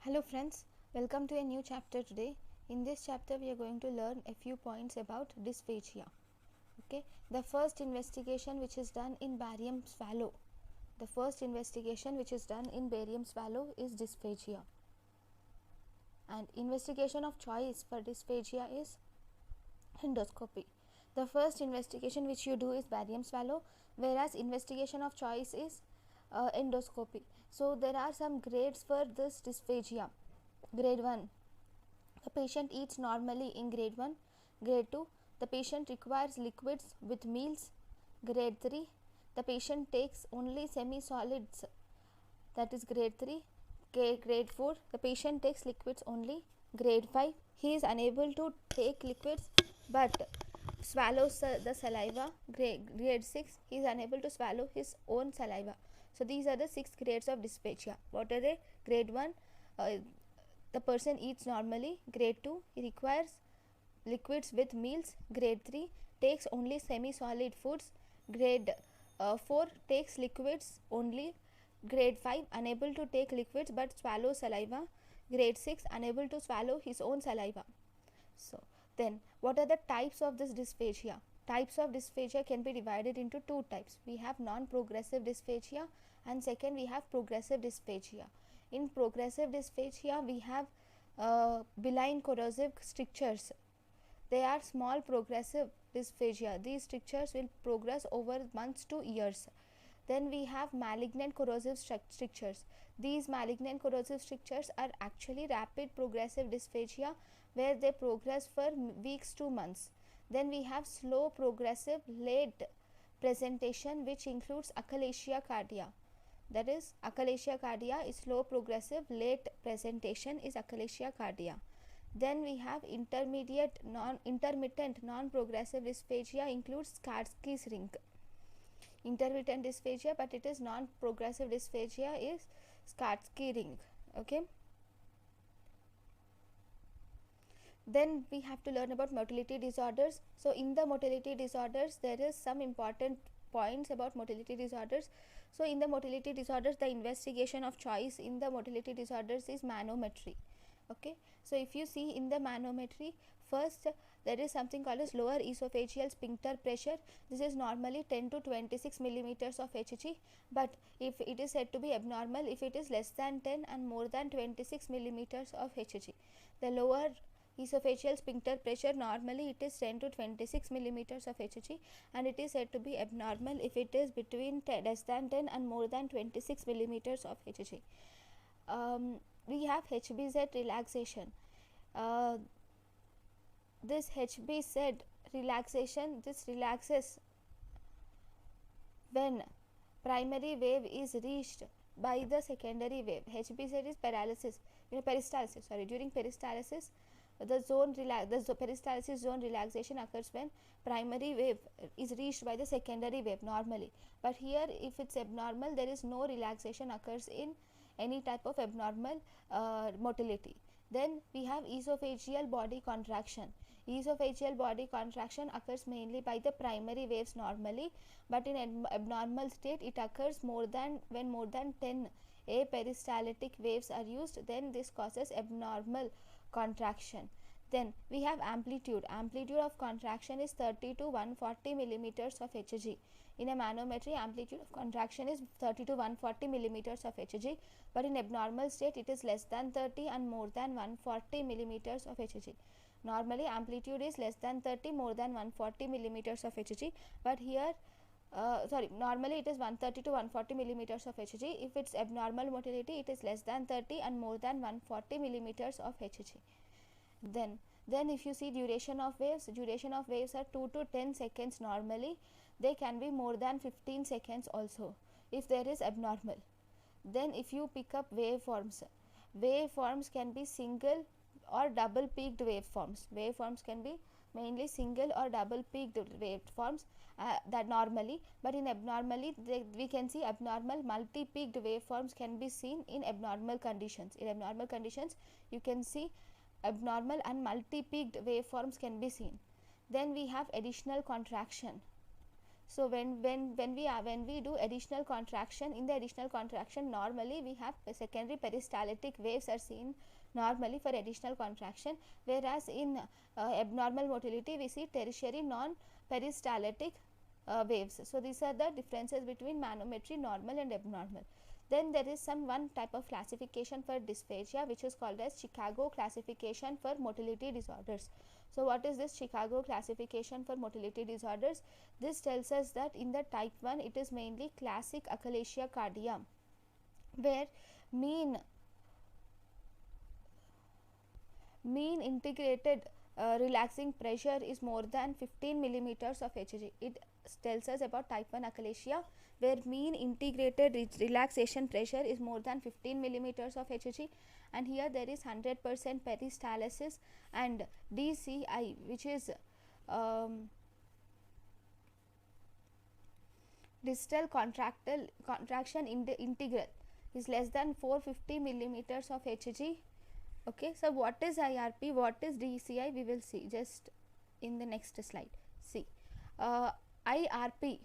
Hello friends, welcome to a new chapter today. In this chapter we are going to learn a few points about dysphagia. Okay, the first investigation which is done in barium swallow. The first investigation which is done in barium swallow is dysphagia. And investigation of choice for dysphagia is endoscopy. The first investigation which you do is barium swallow, whereas investigation of choice is endoscopy. So there are some grades for this dysphagia. Grade 1, the patient eats normally in grade 1. Grade 2, the patient requires liquids with meals. Grade 3, the patient takes only semi-solids, that is grade 3. Grade 4, the patient takes liquids only. Grade 5, he is unable to take liquids but swallows the saliva. Grade 6, he is unable to swallow his own saliva. So these are the 6 grades of dysphagia. What are they? Grade 1, the person eats normally. Grade 2, he requires liquids with meals. Grade 3, takes only semi-solid foods. Grade 4, takes liquids only. Grade 5, unable to take liquids but swallow saliva. Grade 6, unable to swallow his own saliva. So then what are the types of this dysphagia? Types of dysphagia can be divided into two types. We have non-progressive dysphagia and second we have progressive dysphagia. In progressive dysphagia we have benign corrosive strictures. They are small progressive dysphagia. These strictures will progress over months to years. Then we have malignant corrosive strictures. These malignant corrosive strictures are actually rapid progressive dysphagia where they progress for weeks to months. Then we have slow progressive late presentation which includes achalasia cardia. That is, achalasia cardia is slow progressive, late presentation is achalasia cardia. Then we have intermittent non-progressive dysphagia includes Skarsky's ring. Intermittent dysphagia, but it is non-progressive dysphagia is Skarsky ring. Okay. Then we have to learn about motility disorders. So in the motility disorders there is some important points about motility disorders. So in the motility disorders, the investigation of choice in the motility disorders is manometry. Okay, so if you see in the manometry, first there is something called as lower esophageal sphincter pressure. This is normally 10 to 26 millimeters of Hg, but if it is said to be abnormal if it is less than 10 and more than 26 millimeters of Hg. The lower esophageal sphincter pressure normally it is 10 to 26 millimeters of Hg, and it is said to be abnormal if it is between less than 10 and more than 26 millimeters of Hg. We have HBZ relaxation. This HBZ relaxation, this relaxes when primary wave is reached by the secondary wave. HBZ is paralysis, peristalsis. During peristalsis, the peristalsis zone relaxation occurs when primary wave is reached by the secondary wave normally. But here, if it's abnormal, there is no relaxation occurs in any type of abnormal motility. Then we have esophageal body contraction. Esophageal body contraction occurs mainly by the primary waves normally, but in abnormal state it occurs when more than 10 aperistaltic waves are used. Then this causes abnormal contraction. Then we have amplitude. Amplitude of contraction is 30 to 140 millimeters of Hg. In a manometry, amplitude of contraction is 30 to 140 millimeters of Hg, but in abnormal state it is less than 30 and more than 140 millimeters of Hg. Normally amplitude is less than 30, more than 140 millimeters of Hg, but here normally it is 130 to 140 millimeters of Hg. If it's abnormal motility, it is less than 30 and more than 140 millimeters of Hg. Then if you see duration of waves are 2 to 10 seconds normally. They can be more than 15 seconds also if there is abnormal. Then if you pick up waveforms can be single or double peaked waveforms. Waveforms can be mainly single or double peaked waveforms that normally, but in abnormally we can see abnormal multi peaked waveforms can be seen in abnormal conditions. In abnormal conditions you can see abnormal and multi peaked waveforms can be seen. Then we have additional contraction. So when we do additional contraction, in the additional contraction normally we have secondary peristaltic waves are seen normally for additional contraction, whereas in abnormal motility we see tertiary non peristaltic waves. So these are the differences between manometry, normal and abnormal. Then there is one type of classification for dysphagia which is called as Chicago classification for motility disorders. So what is this Chicago classification for motility disorders? This tells us that in the type 1 it is mainly classic achalasia cardia, where mean integrated relaxing pressure is more than 15 millimeters of Hg. It tells us about type 1 achalasia, where mean integrated relaxation pressure is more than 15 millimeters of Hg, and here there is 100% peristalsis and DCI, which is distal contraction integral, is less than 450 millimeters of Hg. Okay, so what is IRP, what is DCI, we will see just in the next slide. See, IRP,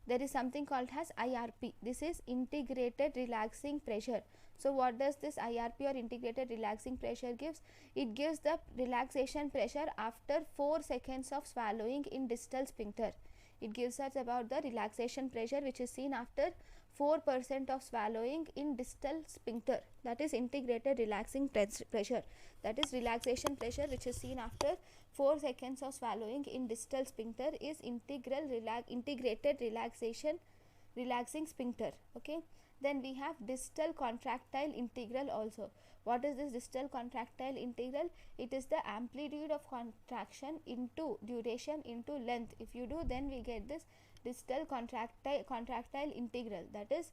there is something called as IRP. This is integrated relaxing pressure. So what does this IRP or integrated relaxing pressure gives? It gives the relaxation pressure after 4 seconds of swallowing in distal sphincter. It gives us about the relaxation pressure which is seen after 4% of swallowing in distal sphincter, that is integrated relaxing pressure, that is relaxation pressure which is seen after 4 seconds of swallowing in distal sphincter is integrated relaxing sphincter. Okay, then we have distal contractile integral also. What is this distal contractile integral? It is the amplitude of contraction into duration into length. If you do, then we get this distal contractile integral, that is,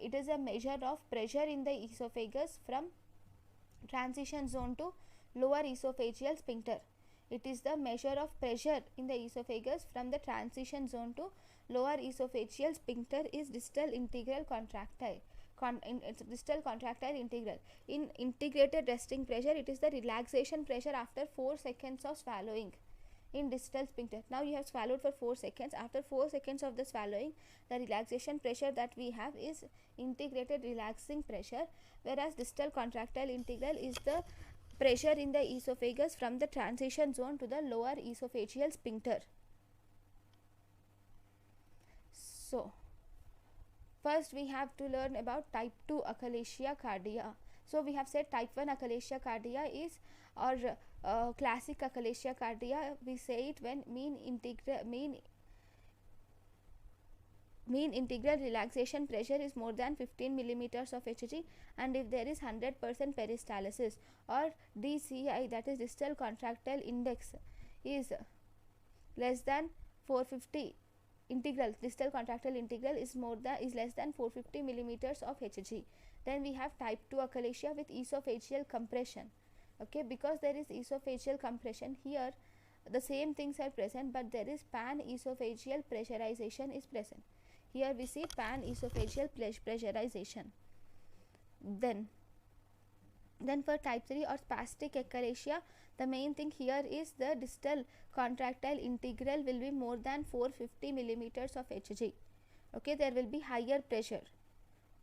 it is a measure of pressure in the esophagus from transition zone to lower esophageal sphincter. It is the measure of pressure in the esophagus from the transition zone to lower esophageal sphincter is distal integral contractile. Distal contractile integral. In integrated resting pressure, it is the relaxation pressure after 4 seconds of swallowing in distal sphincter. Now you have swallowed for 4 seconds. After 4 seconds of the swallowing, the relaxation pressure that we have is integrated relaxing pressure, whereas distal contractile integral is the pressure in the esophagus from the transition zone to the lower esophageal sphincter. So first we have to learn about type 2 achalasia cardia. So we have said type 1 achalasia cardia is, or classic achalasia cardia, we say it when mean integral relaxation pressure is more than 15 millimeters of Hg, and if there is 100% peristalsis, or DCI, that is distal contractile index, is less than 450, distal contractile integral is less than 450 millimeters of Hg. Then we have type 2 achalasia with esophageal compression. Okay, because there is esophageal compression, here the same things are present, but there is pan esophageal pressurization is present. Here we see pan esophageal pressurization. Then for type 3 or spastic achalasia, the main thing here is the distal contractile integral will be more than 450 millimeters of Hg. Okay, there will be higher pressure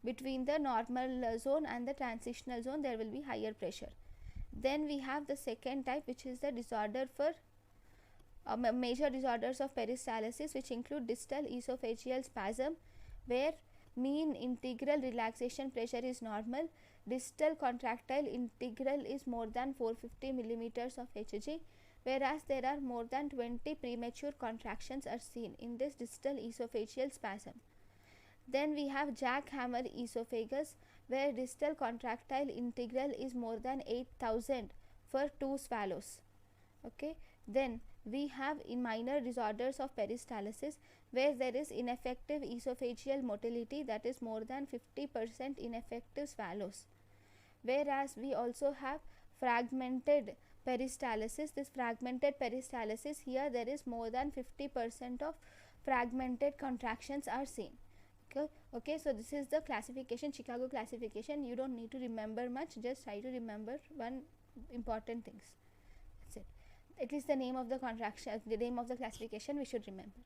between the normal zone and the transitional zone, there will be higher pressure. Then we have the second type, which is the disorder for major disorders of peristalsis, which include distal esophageal spasm, where mean integral relaxation pressure is normal, distal contractile integral is more than 450 millimeters of Hg, whereas there are more than 20 premature contractions are seen in this distal esophageal spasm. Then we have jackhammer esophagus, where distal contractile integral is more than 8000 for 2 swallows. Okay, then we have in minor disorders of peristalsis, where there is ineffective esophageal motility, that is more than 50% ineffective swallows. Whereas we also have fragmented peristalsis. This fragmented peristalsis, here there is more than 50% of fragmented contractions are seen. Okay, so this is the classification, Chicago classification. You don't need to remember much, just try to remember one important things. That's it. At least the name of the contraction, the name of the classification we should remember.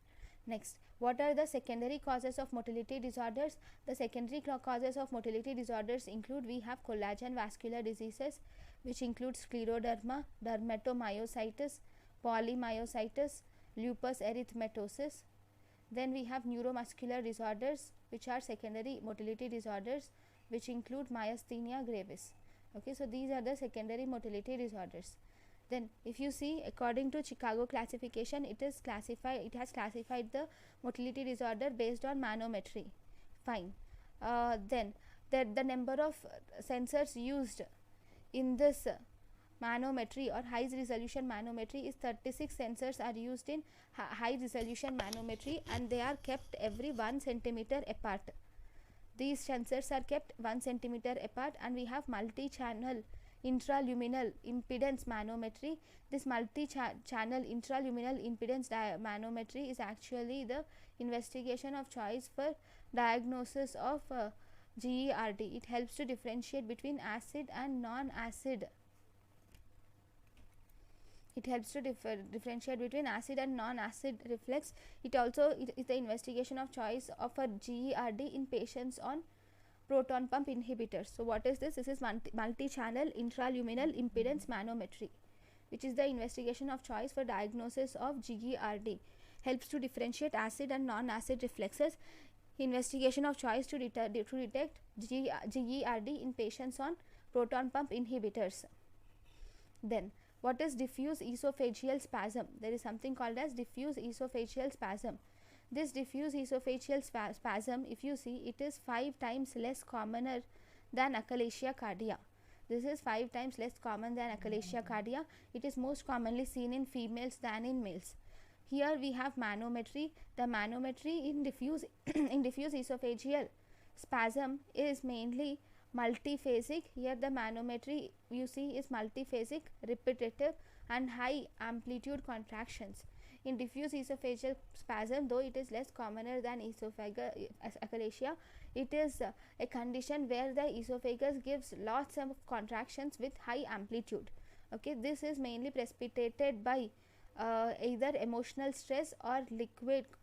Next, what are the secondary causes of motility disorders? The secondary causes of motility disorders include, we have collagen vascular diseases, which include scleroderma, dermatomyositis, polymyositis, lupus erythematosus. Then we have neuromuscular disorders, which are secondary motility disorders, which include myasthenia gravis. Okay, so these are the secondary motility disorders. Then if you see, according to Chicago classification, it has classified the motility disorder based on manometry. Fine. Then the number of sensors used in this manometry or high resolution manometry is 36 sensors are used in high resolution manometry, and they are kept every 1 centimeter apart. These sensors are kept 1 centimeter apart, and we have multi-channel intraluminal impedance manometry. This multi-channel intraluminal impedance manometry is actually the investigation of choice for diagnosis of GERD. It helps to differentiate between acid and non-acid. It helps to differentiate between acid and non-acid reflex. It also is the investigation of choice of a GERD in patients on proton pump inhibitors. So what is this? This is multi-channel intraluminal impedance manometry, which is the investigation of choice for diagnosis of GERD. Helps to differentiate acid and non-acid reflexes. Investigation of choice to detect GERD in patients on proton pump inhibitors. Then what is diffuse esophageal spasm? There is something called as diffuse esophageal spasm. This diffuse esophageal spasm, if you see, it is 5 times less commoner than achalasia cardia. This is 5 times less common than achalasia cardia. It is most commonly seen in females than in males. Here we have manometry. The manometry in diffuse esophageal spasm is mainly multiphasic. Here the manometry you see is multiphasic, repetitive and high amplitude contractions. In diffuse esophageal spasm, though it is less commoner than achalasia, it is a condition where the esophagus gives lots of contractions with high amplitude. Okay, this is mainly precipitated by either emotional stress or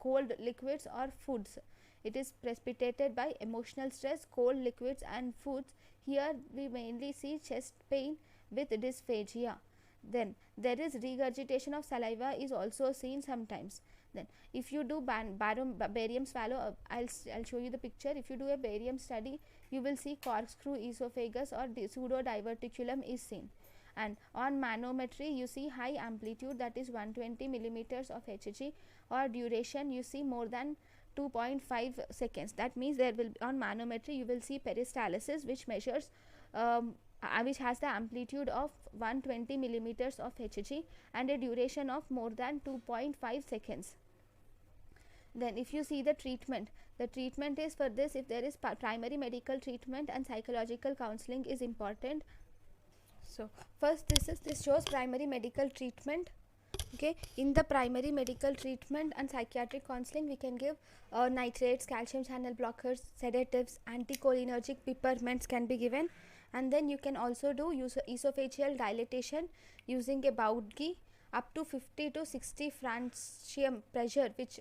cold liquids or foods. It is precipitated by emotional stress, cold liquids and foods. Here we mainly see chest pain with dysphagia. Then there is regurgitation of saliva is also seen sometimes. Then if you do barium swallow, I'll show you the picture. If you do a barium study, you will see corkscrew esophagus or pseudo diverticulum is seen. And on manometry you see high amplitude, that is 120 millimeters of Hg, or duration you see more than 2.5 seconds. That means there will on manometry you will see peristalsis, which measures which has the amplitude of 120 millimeters of Hg and a duration of more than 2.5 seconds. Then if you see the treatment is for this, if there is primary medical treatment and psychological counseling is important. So first this shows primary medical treatment. Okay, in the primary medical treatment and psychiatric counseling, we can give nitrates, calcium channel blockers, sedatives, anticholinergic peppermints can be given. And then you can also do esophageal dilatation using a Bowdke up to 50 to 60 Francium pressure, which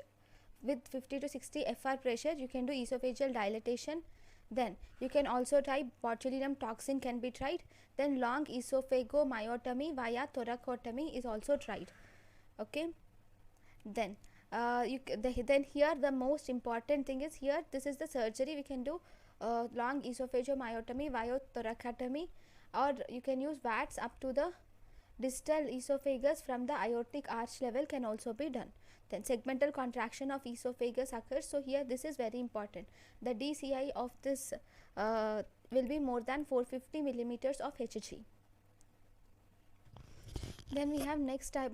with 50 to 60 FR pressure you can do esophageal dilatation. Then you can also try botulinum toxin can be tried. Then long esophagomyotomy via thoracotomy is also tried. Okay, then then here the most important thing is, here this is the surgery. We can do long esophagomyotomy via thoracotomy, or you can use VATS up to the distal esophagus from the aortic arch level can also be done. Then segmental contraction of esophagus occurs. So here this is very important. The DCI of this will be more than 450 millimeters of Hg. Then we have next type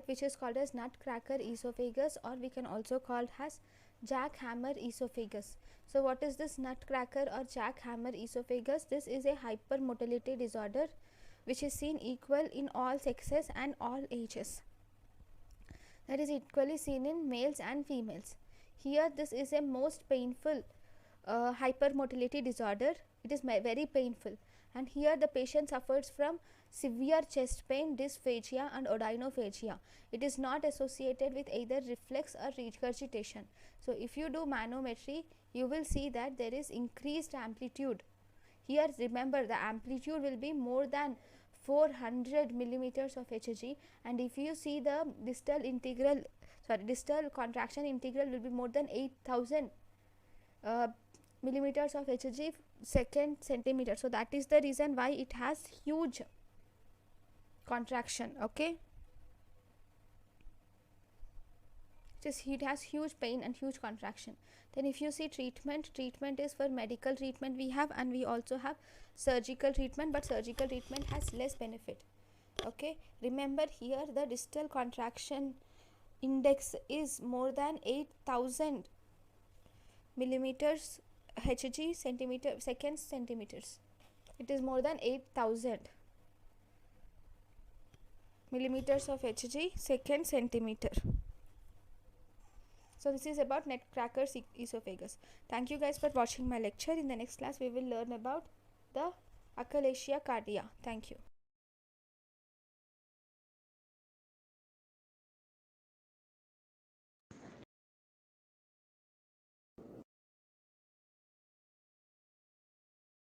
which is called as nutcracker esophagus, or we can also call as jackhammer esophagus. So what is this nutcracker or jackhammer esophagus? This is a hypermotility disorder which is seen equal in all sexes and all ages. That is equally seen in males and females. Here this is a most painful hypermotility disorder. It is very painful, and here the patient suffers from severe chest pain, dysphagia and odynophagia. It is not associated with either reflex or regurgitation. So if you do manometry, you will see that there is increased amplitude. Here remember, the amplitude will be more than 400 millimeters of Hg, and if you see the distal contraction integral will be more than 8000 millimeters of Hg second centimeter. So that is the reason why it has huge contraction. Okay, it has huge pain and huge contraction. Then if you see treatment is for medical treatment we have, and we also have surgical treatment, but surgical treatment has less benefit. Okay, remember here the distal contraction index is more than 8000 millimeters Hg second centimeters. It is more than 8000 millimeters of Hg second centimeter. So this is about nutcracker esophagus. Thank you guys for watching my lecture. In the next class we will learn about the achalasia cardia. Thank you.